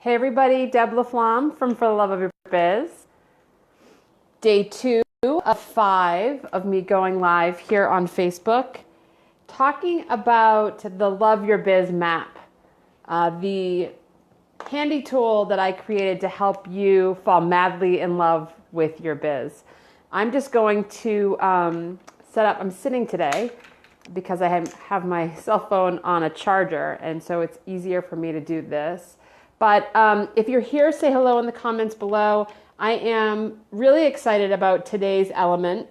Hey everybody, Deb LaFlamme from For the Love of Your Biz. Day 2 of 5 of me going live here on Facebook, talking about the Love Your Biz Map, the handy tool that I created to help you fall madly in love with your biz. I'm just going to set up, I'm sitting today because I have my cell phone on a charger, and so it's easier for me to do this. But if you're here, say hello in the comments below. I am really excited about today's element.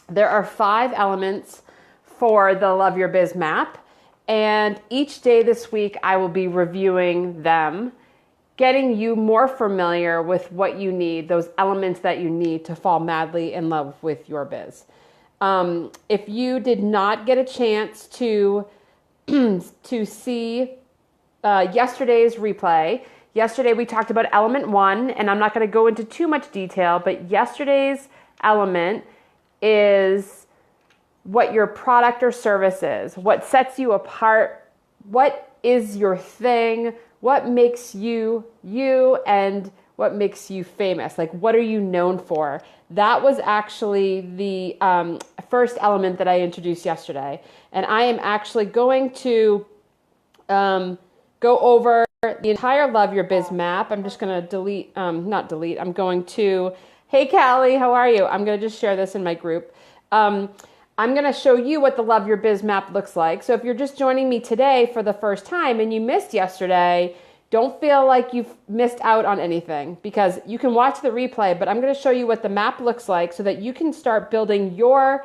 There are 5 elements for the Love Your Biz Map, and each day this week I will be reviewing them, getting you more familiar with what you need, those elements that you need to fall madly in love with your biz. If you did not get a chance to see yesterday's replay. Yesterday we talked about element 1, and I'm not going to go into too much detail, but yesterday's element is what your product or service is, what sets you apart, what is your thing, what makes you you, and what makes you famous. Like, what are you known for? That was actually the first element that I introduced yesterday, and I am actually going to go over the entire Love Your Biz Map. I'm just going to I'm going to, hey Callie, how are you? I'm going to just share this in my group. I'm going to show you what the Love Your Biz Map looks like. So if you're just joining me today for the first time and you missed yesterday, don't feel like you've missed out on anything, because you can watch the replay, but I'm going to show you what the map looks like so that you can start building your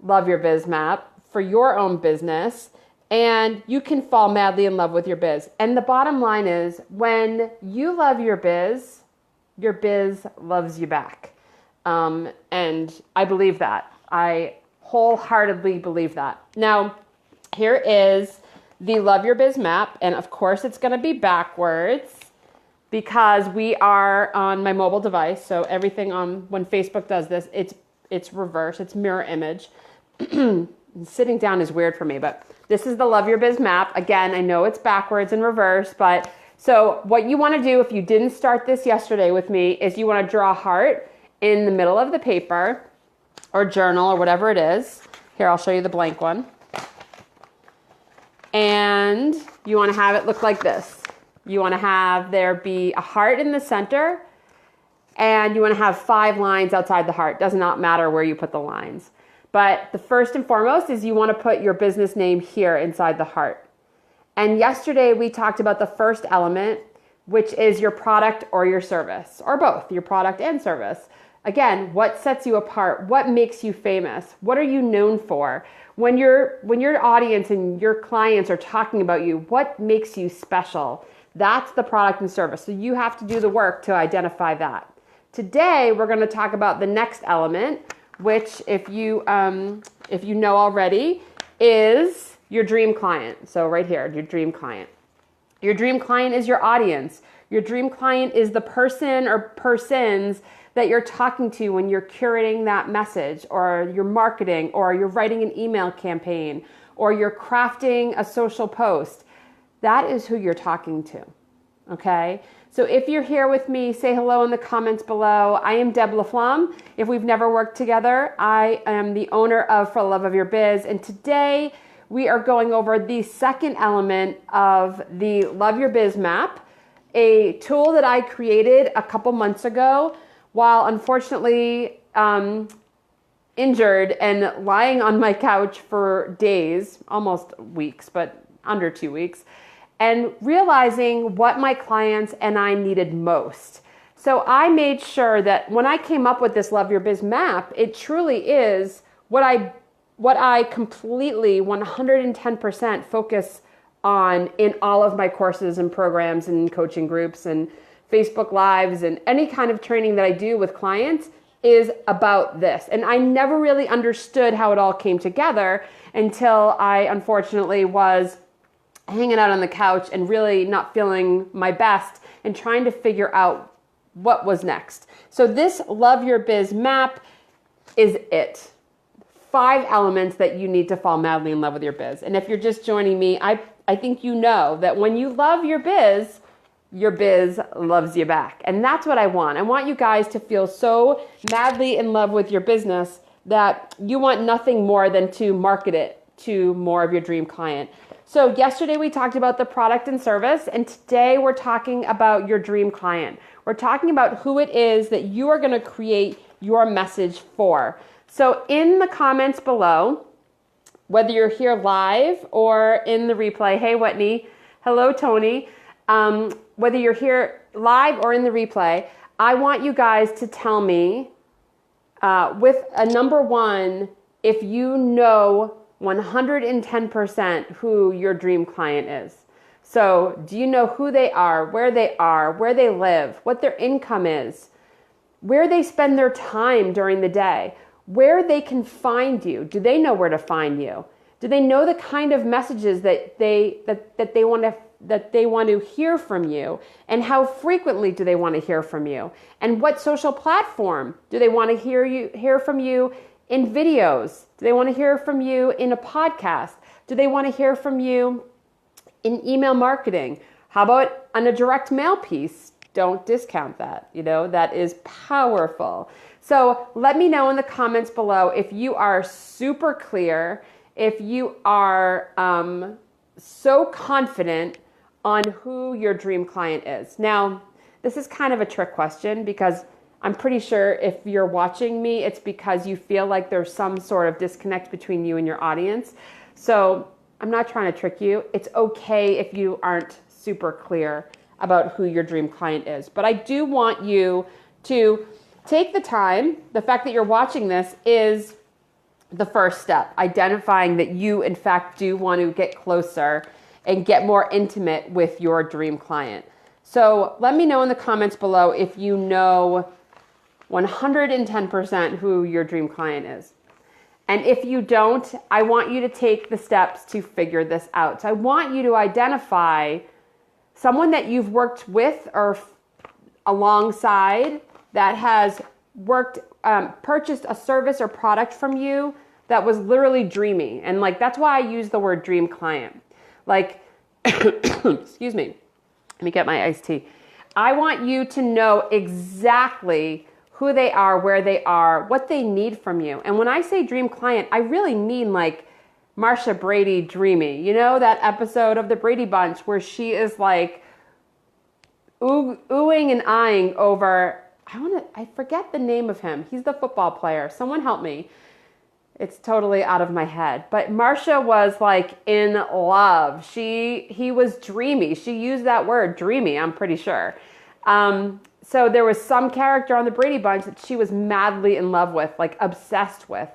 Love Your Biz Map for your own business, and you can fall madly in love with your biz. And the bottom line is, when you love your biz loves you back. And I believe that. I wholeheartedly believe that. Now, here is the Love Your Biz Map. And of course, it's going to be backwards because we are on my mobile device. So everything on, when Facebook does this, it's reverse, it's mirror image. Sitting down is weird for me, but this is the Love Your Biz Map. Again, I know it's backwards and reverse, but so what you want to do if you didn't start this yesterday with me is you want to draw a heart in the middle of the paper or journal or whatever it is. Here, I'll show you the blank one. And you want to have it look like this. You want to have there be a heart in the center, and you want to have 5 lines outside the heart. Does not matter where you put the lines. But the first and foremost is you want to put your business name here inside the heart. And yesterday we talked about the first element, which is your product or your service, or both, your product and service. Again, what sets you apart? What makes you famous? What are you known for? When your audience and your clients are talking about you, what makes you special? That's the product and service. So you have to do the work to identify that. Today, we're going to talk about the next element, which if you know already, is your dream client. So right here, your dream client. Your dream client is your audience. Your dream client is the person or persons that you're talking to when you're curating that message, or you're marketing, or you're writing an email campaign, or you're crafting a social post. That is who you're talking to, okay? So if you're here with me, say hello in the comments below. I am Deb LaFlamme. If we've never worked together, I am the owner of For the Love of Your Biz, and today we are going over the second element of the Love Your Biz Map, a tool that I created a couple months ago while unfortunately injured and lying on my couch for days, almost weeks, but under 2 weeks, and realizing what my clients and I needed most. So I made sure that when I came up with this Love Your Biz Map, it truly is what I completely 110% focus on in all of my courses and programs and coaching groups and Facebook Lives and any kind of training that I do with clients is about this. And I never really understood how it all came together until I unfortunately was hanging out on the couch and really not feeling my best and trying to figure out what was next. So this Love Your Biz Map is it. 5 elements that you need to fall madly in love with your biz. And if you're just joining me, I think you know that when you love your biz, your biz loves you back. And that's what I want. I want you guys to feel so madly in love with your business that you want nothing more than to market it to more of your dream client. So yesterday we talked about the product and service, and today we're talking about your dream client. We're talking about who it is that you are going to create your message for. So in the comments below, whether you're here live or in the replay, hey Whitney, hello Tony, whether you're here live or in the replay, I want you guys to tell me with a number one, if you know 110% who your dream client is. So do you know who they are, where they live, what their income is, where they spend their time during the day, where they can find you? Do they know where to find you? Do they know the kind of messages that they want to hear from you? And how frequently do they want to hear from you? And what social platform do they want to hear from you in videos? Do they want to hear from you in a podcast? Do they want to hear from you in email marketing? How about on a direct mail piece? Don't discount that. That is powerful. So let me know in the comments below if you are super clear, if you are so confident on who your dream client is. Now, this is kind of a trick question because I'm pretty sure if you're watching me, it's because you feel like there's some sort of disconnect between you and your audience. So I'm not trying to trick you. It's okay if you aren't super clear about who your dream client is. But I do want you to take the time. The fact that you're watching this is the first step, identifying that you, in fact, do want to get closer and get more intimate with your dream client. So let me know in the comments below if you know 110% who your dream client is. And if you don't, I want you to take the steps to figure this out. So I want you to identify someone that you've worked with or alongside that has purchased a service or product from you that was literally dreamy. And that's why I use the word dream client. Excuse me, let me get my iced tea. I want you to know exactly who they are, where they are, what they need from you. And when I say dream client, I really mean Marsha Brady dreamy. That episode of the Brady Bunch where she is oohing and eyeing over, I forget the name of him. He's the football player. Someone help me. It's totally out of my head. But Marsha was in love. He was dreamy. She used that word, dreamy, I'm pretty sure. So there was some character on the Brady Bunch that she was madly in love with, obsessed with.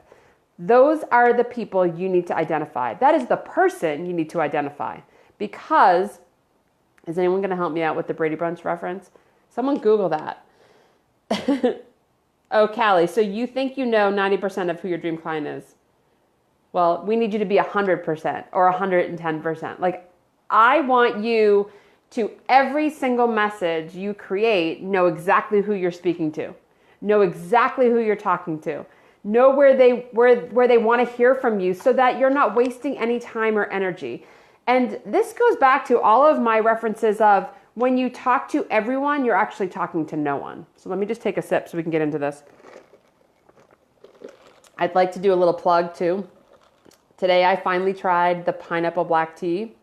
Those are the people you need to identify. That is the person you need to identify. Because, is anyone going to help me out with the Brady Bunch reference? Someone Google that. Oh, Callie, so you think you know 90% of who your dream client is? Well, we need you to be 100% or 110%. I want you to, every single message you create, know exactly who you're speaking to. Know exactly who you're talking to. Know where they want to hear from you so that you're not wasting any time or energy. And this goes back to all of my references of when you talk to everyone, you're actually talking to no one. So let me just take a sip so we can get into this. I'd like to do a little plug too. Today I finally tried the pineapple black tea,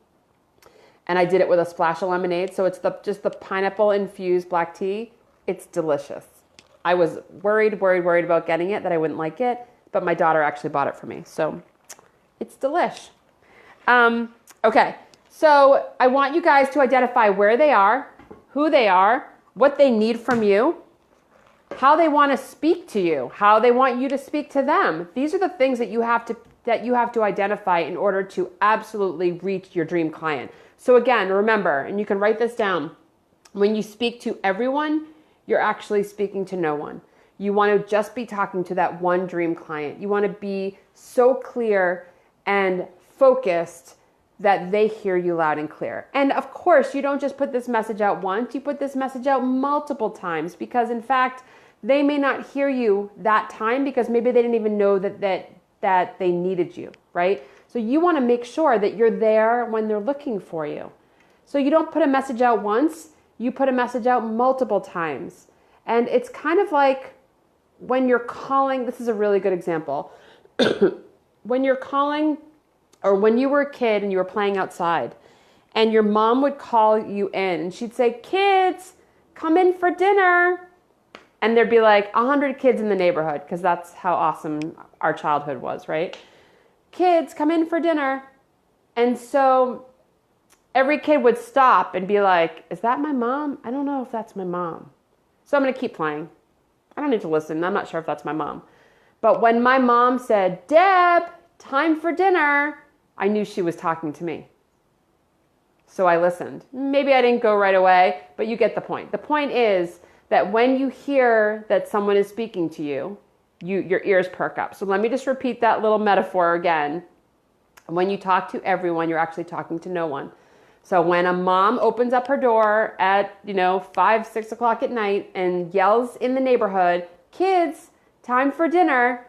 and I did it with a splash of lemonade. So it's just the pineapple infused black tea. It's delicious. I was worried about getting it, that I wouldn't like it, but my daughter actually bought it for me. So it's delish. Okay. So I want you guys to identify where they are, who they are, what they need from you, how they want to speak to you, how they want you to speak to them. These are the things that you have to identify in order to absolutely reach your dream client. So again, remember, and you can write this down, when you speak to everyone, you're actually speaking to no one. You want to just be talking to that one dream client. You want to be so clear and focused that they hear you loud and clear. And of course, you don't just put this message out once, you put this message out multiple times, because in fact, they may not hear you that time because maybe they didn't even know that they needed you, right? So you want to make sure that you're there when they're looking for you. So you don't put a message out once, you put a message out multiple times. And it's kind of like when you're calling, this is a really good example. When you're calling, or when you were a kid and you were playing outside, and your mom would call you in and she'd say, kids, come in for dinner. And there'd be like 100 kids in the neighborhood, because that's how awesome our childhood was, right? Kids, come in for dinner. And so every kid would stop and be like, is that my mom? I don't know if that's my mom. So I'm going to keep playing. I don't need to listen. I'm not sure if that's my mom. But when my mom said, Deb, time for dinner, I knew she was talking to me. So I listened. Maybe I didn't go right away, but you get the point. The point is that when you hear that someone is speaking to you, your ears perk up. So let me just repeat that little metaphor again. When you talk to everyone, you're actually talking to no one. So when a mom opens up her door at, 5, 6 o'clock at night and yells in the neighborhood, kids, time for dinner,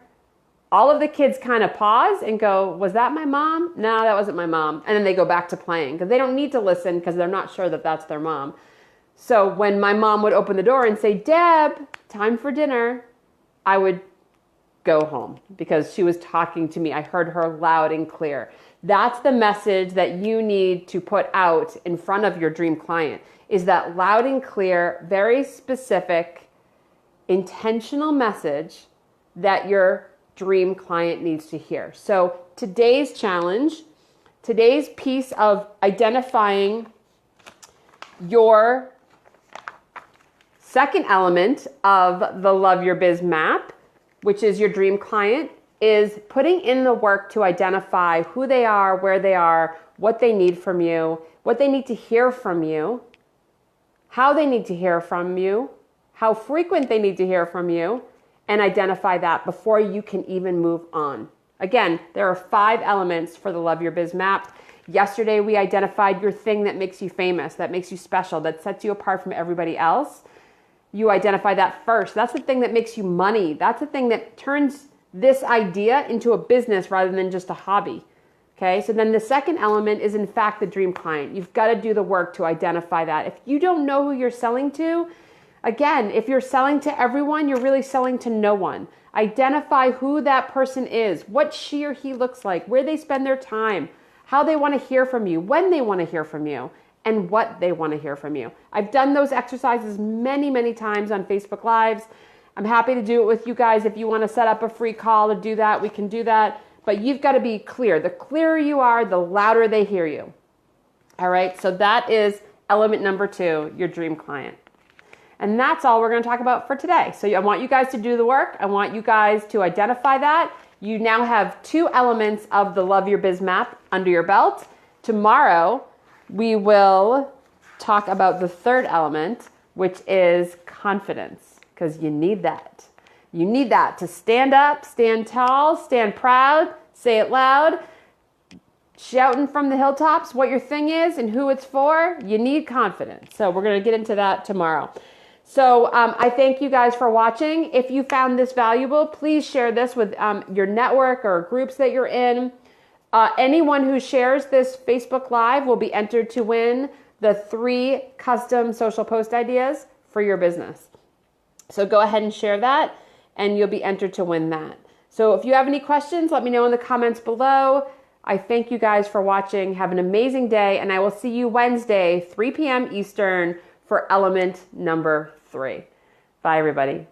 all of the kids kind of pause and go, was that my mom? No, that wasn't my mom. And then they go back to playing because they don't need to listen because they're not sure that that's their mom. So when my mom would open the door and say, Deb, time for dinner, I would go home because she was talking to me. I heard her loud and clear. That's the message that you need to put out in front of your dream client, is that loud and clear, very specific, intentional message that your dream client needs to hear. So today's challenge, today's piece of identifying your second element of the Love Your Biz Map, which is your dream client, is putting in the work to identify who they are, where they are, what they need from you, what they need to hear from you, how they need to hear from you, how frequent they need to hear from you, and identify that before you can even move on. Again, there are 5 elements for the Love Your Biz Map. Yesterday, we identified your thing that makes you famous, that makes you special, that sets you apart from everybody else. You identify that first. That's the thing that makes you money. That's the thing that turns this idea into a business rather than just a hobby. Okay, so then the second element is in fact the dream client. You've got to do the work to identify that. If you don't know who you're selling to, again, if you're selling to everyone, you're really selling to no one. Identify who that person is, what she or he looks like, where they spend their time, how they want to hear from you, when they want to hear from you, and what they want to hear from you. I've done those exercises many, many times on Facebook Lives. I'm happy to do it with you guys. If you want to set up a free call to do that, we can do that. But you've got to be clear. The clearer you are, the louder they hear you. All right, so that is element number 2, your dream client. And that's all we're going to talk about for today. So I want you guys to do the work. I want you guys to identify that. You now have 2 elements of the Love Your Biz Map under your belt. Tomorrow, we will talk about the 3rd element, which is confidence. Because you need that. You need that to stand up, stand tall, stand proud, say it loud, shouting from the hilltops what your thing is and who it's for. You need confidence. So we're going to get into that tomorrow. So I thank you guys for watching. If you found this valuable, please share this with your network or groups that you're in. Anyone who shares this Facebook Live will be entered to win the 3 custom social post ideas for your business. So go ahead and share that, and you'll be entered to win that. So if you have any questions, let me know in the comments below. I thank you guys for watching. Have an amazing day, and I will see you Wednesday, 3 p.m. Eastern, for element number 3. Bye, everybody.